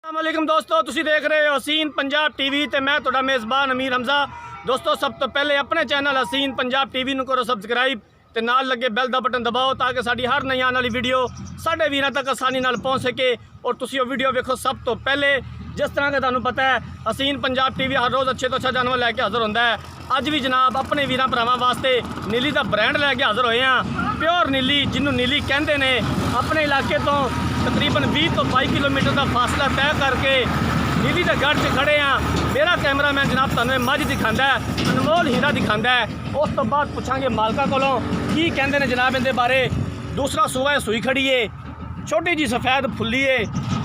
अस्सलामुअलैकुम दोस्तों, तुसी देख रहे हो हसीन पंजाब टीवी ते मैं तुहाडा मेज़बान अमीर हमजा। दोस्तों, सब तो पहले अपने चैनल हसीन पंजाब टीवी नूं करो सबसक्राइब ते नाल लगे बैल दा बटन दबाओ ताकि साडी हर नई आने वाली वीडियो साडे वीरां तक आसानी नाल पहुँच सके और तुसी वो वीडियो वेखो सब तो पहले। जिस तरह के तुहानूं पता है हसीन पंजाब टीवी हर रोज़ अच्छे तो अच्छा जानवर लैके हाज़र होंदा है। अज भी जनाब अपने वीरां भरावां वास्ते नीली का ब्रांड लैके हाज़र होए हैं। प्योर नीली, जिन्हों नीली कहते हैं, अपने इलाके तो तकरीबन 20 तो 22 किलोमीटर का फासला तय करके नीली के गढ़ से खड़े हैं। मेरा कैमरामैन जनाब तुहानूं मझ दिखाता है, अनमोल हीरा दिखाता है। उस तो बाद पूछांगे मालका कोलों की कहते हैं जनाब इनके बारे। दूसरा सूआ है सूई खड़ी है, छोटी जी सफ़ेद फुल्ली है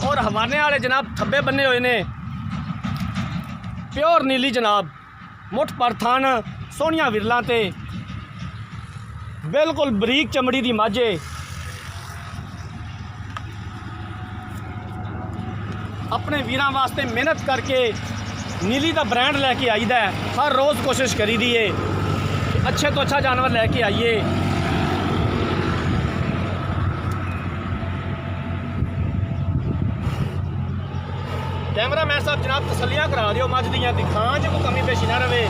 और हवाने वाले जनाब थब्बे बने हुए ने। प्योर नीली जनाब, मुठ पर थान, सोहनिया विरलां ते बिल्कुल बरीक चमड़ी की मझ है। अपने वीरां वास्ते मेहनत करके नीली का ब्रांड लैके आईदा है। हर रोज़ कोशिश करी दी है कि अच्छे तो अच्छा जानवर लैके आइए। कैमरामैन साहब जनाब तसलियां करा दियो मझ दियां, दिखां च कोई कमी पेशी ना रहे।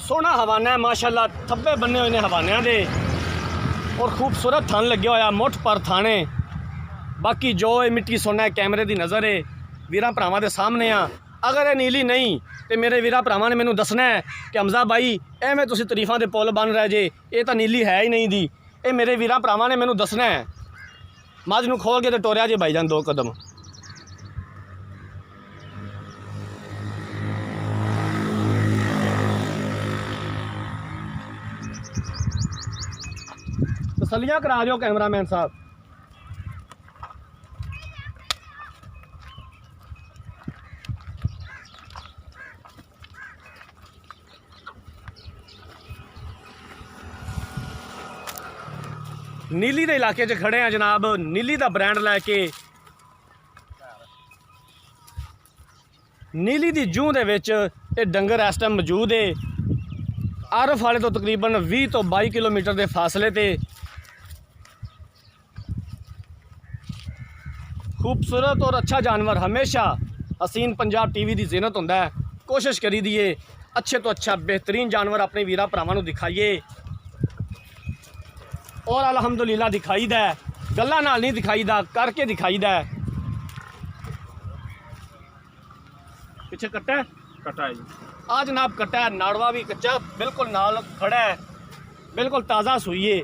सोहना हवाना है माशाल्लाह, थब्बे बने हुए हैं हवानियां दे और खूबसूरत थान लगे होया, मुठ पर थाने। बाकी जो है मिट्टी सोना है, कैमरे की नज़र है, वीरां भरावां दे सामने आ। अगर ये नीली नहीं तो मेरे वीरां भरावां ने मैनू दसना है कि हमजा भाई एवें तुसीं तरीफां दे पुल बन रहे जे, ये तो नीली है ही नहीं दी। ये मेरे वीरां भरावां ने मैनू दसना है। मझ नूं खोल के तो टोरिया जे भाईजान 2 कदम। तसलियां करा दियो कैमरामैन साहब। नीली के इलाके च खड़े हैं जनाब, नीली का ब्रांड लैके। नीली की जूह दे विच ये डंगर इस टाइम मौजूद है। आरफ वाले तो तकरीबन 20 तो 22 किलोमीटर के फासले ते। खूबसूरत और अच्छा जानवर हमेशा हसीन पंजाब टीवी की ज़ीनत होंदा है। कोशिश करी दिए अच्छे तो अच्छा बेहतरीन जानवर अपने वीरां भरावां नूं दिखाइए और अलहमदुलिल्लाह दिखाईदा है। गल्लां नाल नहीं दिखाईदा, करके दिखाईदा है। पीछे कट्टा है, कटा है जी। आ जनाब कट्टा है, नाड़वा भी कच्चा बिल्कुल नाल खड़ा है, बिल्कुल ताज़ा सूई है।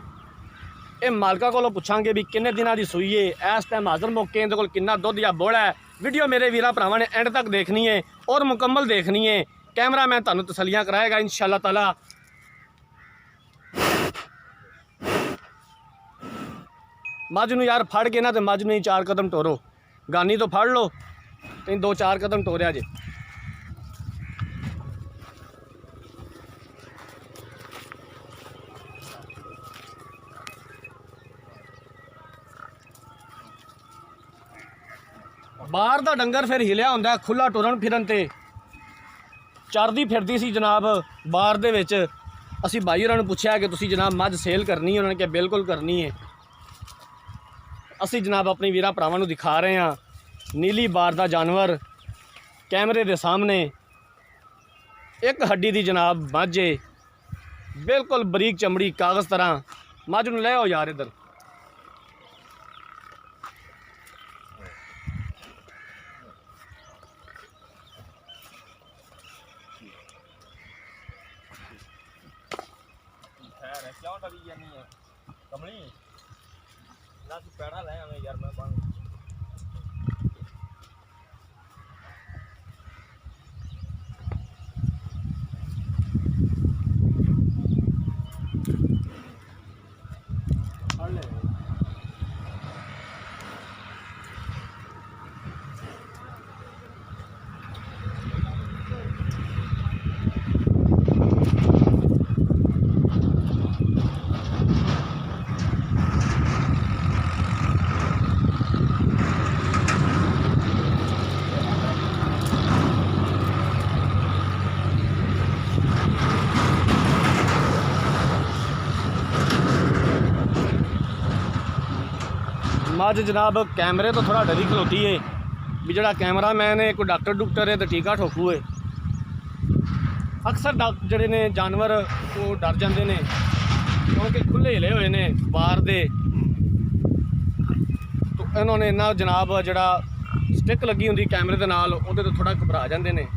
ये मालका को पूछांगे भी किन्ने दिनों की सूई है, इस टाइम हाज़र मौके इहदे कोल किन्ना दुध या बोड़ा है। वीडियो मेरे वीरां भरावां ने एंड तक देखनी है और मुकम्मल देखनी है। कैमरामैन तुहानूं तसलियां कराएगा इंशाअल्लाह ताला। मझ नूं यार फड़ के ना तो मझ नूं 4 कदम टोरो, गानी तो फड़ लो तो 2-4 कदम टोरिया जे। बाहर का डंगर फिर हिलिया होंदा है खुला टुरन फिरन ते। चरदी फिरदी सी जनाब बाहर दे विच। असी भाई होरां नूं पुछया कि तुसीं जनाब मझ सेल करनी है, उन्होंने कहा बिल्कुल करनी है। असी जनाब अपनी वीरां भरावां नूं दिखा रहे हैं नीली बार का जानवर कैमरे के सामने। एक हड्डी की जनाब मझ है, बिल्कुल बरीक चमड़ी कागज़ तरह। मझ नूं ले आओ यार इधर। कमली ना तू पैड़ा ले हमें यार, मैं बन मझ जनाब कैमरे तो थोड़ा डरी खलोती है भी जड़ा कैमरामैन है कोई डॉक्टर डुक्टर है तो टीका ठोकू है। अक्सर जड़े ने जानवर वो डर जाते हैं क्योंकि खुले हिले हुए ने बाहर दे, तो इन्होंने ना जनाब जड़ा स्टिक लगी होंगी कैमरे दे नाल उहदे तो थोड़ा घबरा जाते हैं।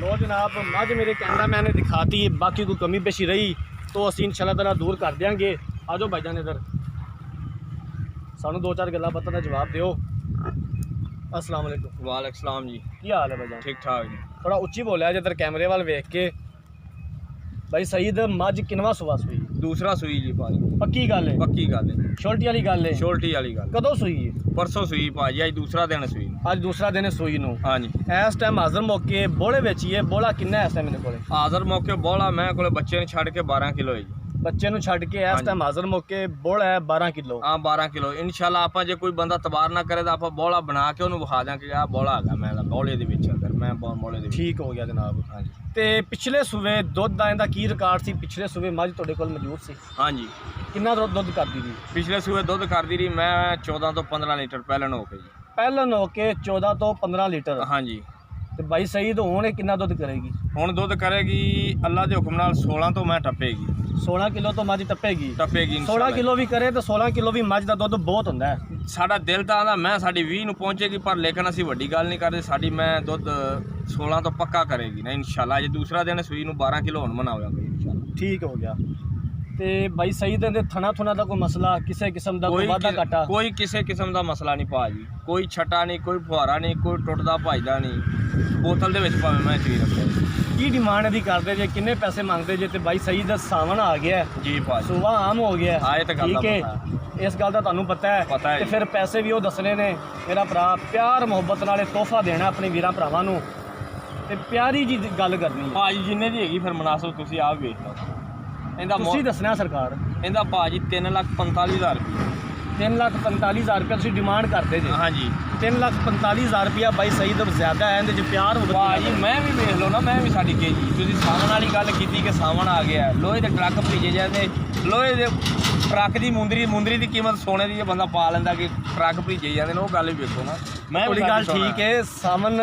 लो जनाब मझ मेरे कैमरामैन ने दिखाती है, बाकी कोई कमी पेशी रही तो असीं इंशाअल्लाह ताला दूर कर देंगे। आ जाओ भाईजान इधर, सानू दो चार गल्लां बातां दा जवाब दिओ। अस्सलाम वालेकुम। वालेकुम सलाम जी। की हाल है भाईजान? ठीक ठाक जी। थोड़ा उच्ची बोलिया जे इधर कैमरे वाल वेख के। भाई सईद मझ किनवा सुबह सूई? दूसरा सूई जी भाजी। पक्की गल है? पक्की गल है, छोटी वाली गल है? छोटी वाली गल। कदों सूई है? परसों सूई भाजी, अज दूसरा दिन सूई। अज दूसरा दिन है सूई नूं। हाँ जी। इस टाइम हाजर मौके बोले बेचिए, बोला किन्ना है इस टाइम मेरे कोले? हाजर मौके बोला मैं को बच्चे ने छड़ के 12 किलो है जी। बच्चे नूं छड़ के इस टाइम हाजर मौके बोला है 12 किलो। हाँ 12 किलो। इंशाल्लाह आप जे कोई बंदा तबार ना करे तो आप बोला बना के उन्होंने विखा देंगे कि आ बोला है मैं बोले दे विच अंदर मैं बोले दे। ठीक हो गया जनाब। हाँ जी। ते पिछले सूबे दुध दा इंदा की रिकॉर्ड सी? पिछले सूबे मझ तुहाडे कोल मौजूद सी? हाँ जी। किन्ना दुध करदी थी? पिछले सूबे दुध करदी रही मैं 14 तो 15 लीटर पहलन हो के जी। पहलन हो के 14 तो 15 लीटर। हाँ जी। ते भाई सईद हुण किन्ना दुध करेगी? हुण दुध करेगी अल्लाह के हुक्म नाल 16 तो मैं टपेगी। 16 किलो तो मझ टपेगी? टपेगी 16 किलो भी करे तो 16 किलो भी मझ दा दुध बहुत हुंदा है। साडा दिल तो आंदा मैं साडी 20 ਨੂੰ ਪਹੁੰਚੇਗੀ पर लेकिन ਅਸੀਂ ਵੱਡੀ ਗੱਲ नहीं ਕਰਦੇ। ਸਾਡੀ मैं दुध 16 तो पक्का करेगी ना इंशाल्लाह। अज दूसरा दिन सूई ਨੂੰ 12 किलो ਹੁਣ ਬਣਾਵਾਂਗੇ इंशाल्लाह। ठीक हो गया। ਤੇ ਭਾਈ ਸਈਦ ਦੇ ਥਣਾ ਥੁਣਾ ਦਾ ਕੋਈ ਮਸਲਾ ਕਿਸੇ ਕਿਸਮ ਦਾ ਕੋਈ ਵਾਧਾ ਘਾਟਾ? ਕੋਈ ਕਿਸੇ ਕਿਸਮ ਦਾ ਮਸਲਾ ਨਹੀਂ ਭਾਜੀ, ਕੋਈ ਛਟਾ ਨਹੀਂ, ਕੋਈ ਫੁਹਾਰਾ ਨਹੀਂ, ਕੋਈ ਟੁੱਟਦਾ ਭਜਦਾ ਨਹੀਂ। ਬੋਤਲ ਦੇ ਵਿੱਚ ਭਾਵੇਂ ਮੈਂ ਚੀਜ਼ ਰੱਖਿਆ। ਕੀ ਡਿਮਾਂਡ ਇਹਦੀ ਕਰਦੇ ਜੇ? ਕਿੰਨੇ ਪੈਸੇ ਮੰਗਦੇ ਜੇ? ਤੇ ਭਾਈ ਸਈਦ ਦਾ ਸਾਵਣ ਆ ਗਿਆ ਜੀ ਭਾਜੀ, ਸੁਬਾ ਆਮ ਹੋ ਗਿਆ। ਹਾਂ ਇਹ ਤਾਂ ਗੱਲ ਠੀਕ ਦਾ ਹੈ, ਇਸ ਗੱਲ ਦਾ ਤੁਹਾਨੂੰ ਪਤਾ ਹੈ। ਪਤਾ ਹੈ ਤੇ ਜੀ। ਫਿਰ ਪੈਸੇ ਵੀ ਉਹ ਦੱਸਣੇ ਨੇ। ਮੇਰਾ ਭਰਾ ਪਿਆਰ ਮੁਹੱਬਤ ਨਾਲੇ ਤੋਹਫਾ ਦੇਣਾ ਆਪਣੇ ਵੀਰਾਂ ਭਰਾਵਾਂ ਨੂੰ ਤੇ ਪਿਆਰੀ ਜੀ ਗੱਲ ਕਰਨੀ ਹੈ ਭਾਜੀ। ਜਿੰਨੇ ਦੀ ਹੈਗੀ ਫਿਰ ਮੁਨਾਸਬ ਤੁਸੀਂ ਆਪ ਵੇਖ ਲਓ। ਇਹਦਾ ਤੁਸੀਂ ਦੱਸਣਾ ਸਰਕਾਰ। ਇਹਦਾ ਭਾਜੀ 3,45,000 ਰੁਪਏ। 3,45,000 रुपया ਤੁਸੀਂ डिमांड करते जे? हाँ जी। 3,45,000 रुपया भाई सईद ਜ਼ਿਆਦਾ ਹੈ ਇਹਦੇ 'ਚ ਪਿਆਰ ਹੋਵੇ। ਭਾਜੀ ਮੈਂ ਵੀ ਵੇਖ ਲਓ ਨਾ, ਮੈਂ ਵੀ ਸਾਡੀ ਕੇ ਜੀ। ਤੁਸੀਂ ਸਾਵਣ ਵਾਲੀ ਗੱਲ ਕੀਤੀ ਕਿ ਸਾਵਣ ਆ ਗਿਆ, ਲੋਹੇ ਦੇ ਟਰੱਕ ਭੇਜੇ ਜਾਂਦੇ, ਲੋਹੇ ਦੇ ਟਰੱਕ ਦੀ ਮੁੰਦਰੀ ਦੀ ਕੀਮਤ ਸੋਨੇ ਦੀ ਜੇ ਬੰਦਾ ਪਾ ਲੈਂਦਾ ਕਿ ਟਰੱਕ ਭੇਜੇ ਜਾਂਦੇ ਨੇ, ਉਹ ਗੱਲ ਵੀ ਵੇਖੋ ਨਾ। ਮੈਂ ਥੋੜੀ ਗੱਲ ਠੀਕ ਹੈ, ਸਾਵਣ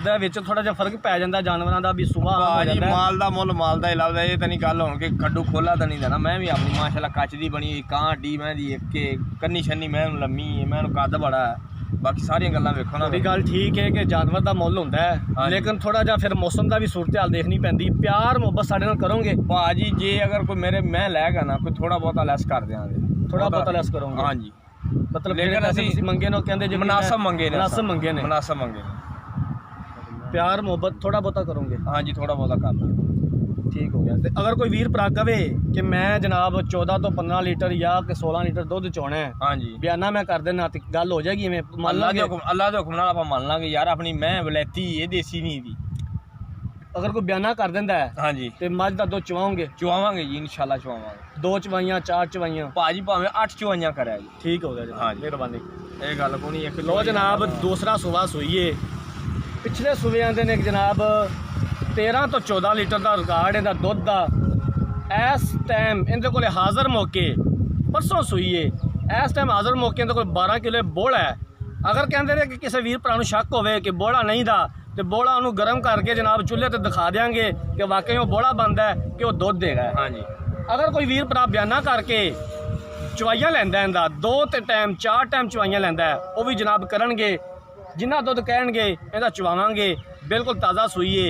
ਦੇ ਵਿੱਚ ਥੋੜਾ ਜਿਹਾ ਫਰਕ ਪੈ ਜਾਂਦਾ ਜਾਨਵਰਾਂ ਦਾ ਵੀ ਸੁਬਾਹ ਆ ਭਾਜੀ। ਜਾਂਦਾ। ਮਾਲ ਦਾ ਮੁੱਲ ਮਾਲ ਦਾ ਹੀ ਲੱਭਦਾ। ਇਹ ਤਾਂ ਨਹੀਂ ਗੱਲ ਹੋਣ ਕਿ ਖੱਡੂ ਖੋਲਾ ਤਾਂ ਨਹੀਂ ਦੇਣਾ। ਮੈਂ ਵੀ ਆਪਣੀ ਮਾਸ਼ਾਅੱਲਾ ਕੱਚ ਦੀ ਬਣੀ ਹੋਈ ਕਾਂ ਡੀ ਮੈਂ ਦੀ ਇੱਕ ਕੰਨੀ ਛੰਨੀ ਮੈਂ ਨੂੰ ਲੰਮੀ ਮੈਂ ਨੂੰ ਕੱਦ ਬੜਾ ਹੈ। ਬਾਕੀ ਸਾਰੀਆਂ ਗੱਲਾਂ ਵੇਖੋ ਨਾ। ਵੀ ਗੱਲ ਠੀਕ ਹੈ ਕਿ ਜਾਨਵਰ ਦਾ ਮੁੱਲ ਹੁੰਦਾ ਹੈ, ਲੇਕਿਨ ਥੋੜਾ ਜਿਹਾ ਫਿਰ ਮੌਸਮ ਦਾ ਵੀ ਸੂਰਤ ਹਾਲ ਦੇਖਣੀ ਪੈਂਦੀ। ਪਿਆਰ ਮੁਹੱਬਤ ਸਾਡੇ ਨਾਲ ਕਰੋਗੇ ਭਾਜੀ? ਜੇ ਅਗਰ ਕੋਈ ਮੇਰੇ ਮੈਂ ਲੈ ਗਾ ਨਾ ਕੋਈ ਥੋੜਾ ਬਹੁਤਾ ਲੈਸ ਕਰ ਦਿਆਂਗੇ। ਥੋੜਾ ਬਹੁਤਾ ਲੈਸ ਕਰੋਗੇ? ਹਾਂਜੀ। ਮਤਲਬ ਲੇਕਿਨ ਅਸੀਂ ਮੰਗੇ ਨੇ ਕਹਿੰਦੇ ਜੇ ਮੁਨਾਸਬ ਮੰਗੇ ਨੇ। ਮੁਨਾਸਬ ਮੰਗੇ ਨੇ। ਮੁਨਾਸਬ ਮੰਗੇ ਨੇ। ਪਿਆਰ ਮੁਹੱਬਤ ਥੋੜਾ ਬਹੁਤਾ ਕਰੋਗੇ? ਹਾਂਜੀ ਥੋੜਾ ਬਹੁਤਾ ਕਰ ਦਾਂਗੇ। ठीक हो गया। तो अगर कोई वीर भरा कहे कि मैं जनाब 14 तो 15 लीटर या कि 16 लीटर दुध चोना है, हाँ जी, बयाना मैं कर देना तो गल हो जाएगी? मैं अल्लाह के हुक्म नाल आपां मान लांगे यार। अपनी मैं वलैती ये देसी नहीं दी। अगर कोई बयाना कर देंदा है हाँ जी तो मझ दा दुध चवाओगे? चवावांगे जी इंशाल्लाह चवावांगे। 2 चवाइयां 4 चवाइयां भाजी भावें 8 चवाइयां करे जी। ठीक हो गया जी। हाँ जी, मेहरबानी। ये गल कोई नहीं। एक लो जनाब दूसरा सूबा सूईए। पिछले सूबे आंदे ने जनाब 13 तो 14 लीटर का रिकॉर्ड इहदा दुध दा। इस टाइम इहदे कोल हाज़र मौके परसों सूईए, इस टाइम हाज़र मौके इहदे कोल 12 किलो बोला है। अगर कहते हैं कि किसी वीर भरा नूं शक होवे कि बोला नहीं दा तो बोला उन्होंने गर्म करके जनाब चूल्हे ते दिखा देंगे कि वाकई वो बोला बनता है कि वो दुध देगा। हाँ जी। अगर कोई वीर भरा बयाना करके चवाइयां लैंदा इहदा 2 टाइम 4 टाइम चवाइयां लैंदा है, वो भी जनाब करनगे जिन्ना दुध कहणगे इहदा चवावांगे। बिल्कुल ताज़ा सूईए।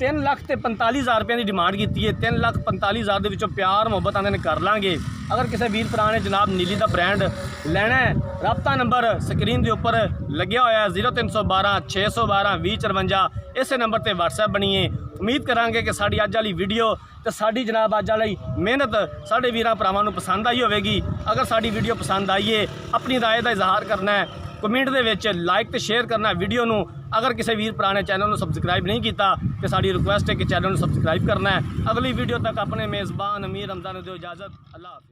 3,45,000 ਰੁਪਏ ਦੀ ਡਿਮਾਂਡ ਕੀਤੀ ਹੈ। 3,45,000 ਦੇ ਵਿੱਚੋਂ ਪਿਆਰ ਮੁਹੱਬਤ ਆਂਦੇ ਨੇ ਕਰ ਲਾਂਗੇ। ਅਗਰ ਕਿਸੇ ਵੀਰ ਭਰਾ ਨੇ ਜਨਾਬ ਨੀਲੀ ਦਾ ਬ੍ਰਾਂਡ ਲੈਣਾ ਹੈ, ਰਾਬਤਾ ਨੰਬਰ ਸਕਰੀਨ ਦੇ ਉੱਪਰ ਲੱਗਿਆ ਹੋਇਆ ਹੈ 0312 612 2054। ਇਸੇ ਨੰਬਰ ਤੇ WhatsApp ਬਣੀਏ। ਉਮੀਦ ਕਰਾਂਗੇ ਕਿ ਸਾਡੀ ਅੱਜ ਵਾਲੀ ਵੀਡੀਓ ਤੇ ਸਾਡੀ ਜਨਾਬ ਅੱਜ ਵਾਲੀ ਮਿਹਨਤ ਸਾਡੇ ਵੀਰਾਂ ਭਰਾਵਾਂ ਨੂੰ ਪਸੰਦ ਆਈ ਹੋਵੇਗੀ। ਅਗਰ ਸਾਡੀ ਵੀਡੀਓ ਪਸੰਦ ਆਈ ਹੈ, ਆਪਣੀ ਰਾਏ ਦਾ ਇਜ਼ਹਾਰ ਕਰਨਾ ਹੈ, ਕਮੈਂਟ ਦੇ ਵਿੱਚ ਲਾਈਕ ਤੇ ਸ਼ੇਅਰ ਕਰਨਾ ਹੈ ਵੀਡੀਓ ਨੂੰ। ਅਗਰ ਕਿਸੇ ਵੀਰ ਭਰਾ ਨੇ ਚੈਨਲ ਨੂੰ ਸਬਸਕ੍ਰਾਈਬ ਨਹੀਂ ਕੀਤਾ ਤੇ ਸਾਡੀ ਰਿਕੁਐਸਟ ਹੈ ਕਿ ਚੈਨਲ ਨੂੰ ਸਬਸਕ੍ਰਾਈਬ ਕਰਨਾ ਹੈ। ਅਗਲੀ ਵੀਡੀਓ ਤੱਕ ਆਪਣੇ ਮੇਜ਼ਬਾਨ ਅਮੀਰ ਹਮਜ਼ਾ ਨੂੰ ਦਿਓ ਇਜਾਜ਼ਤ। ਅੱਲਾਹ ਹਾਫਿਜ਼।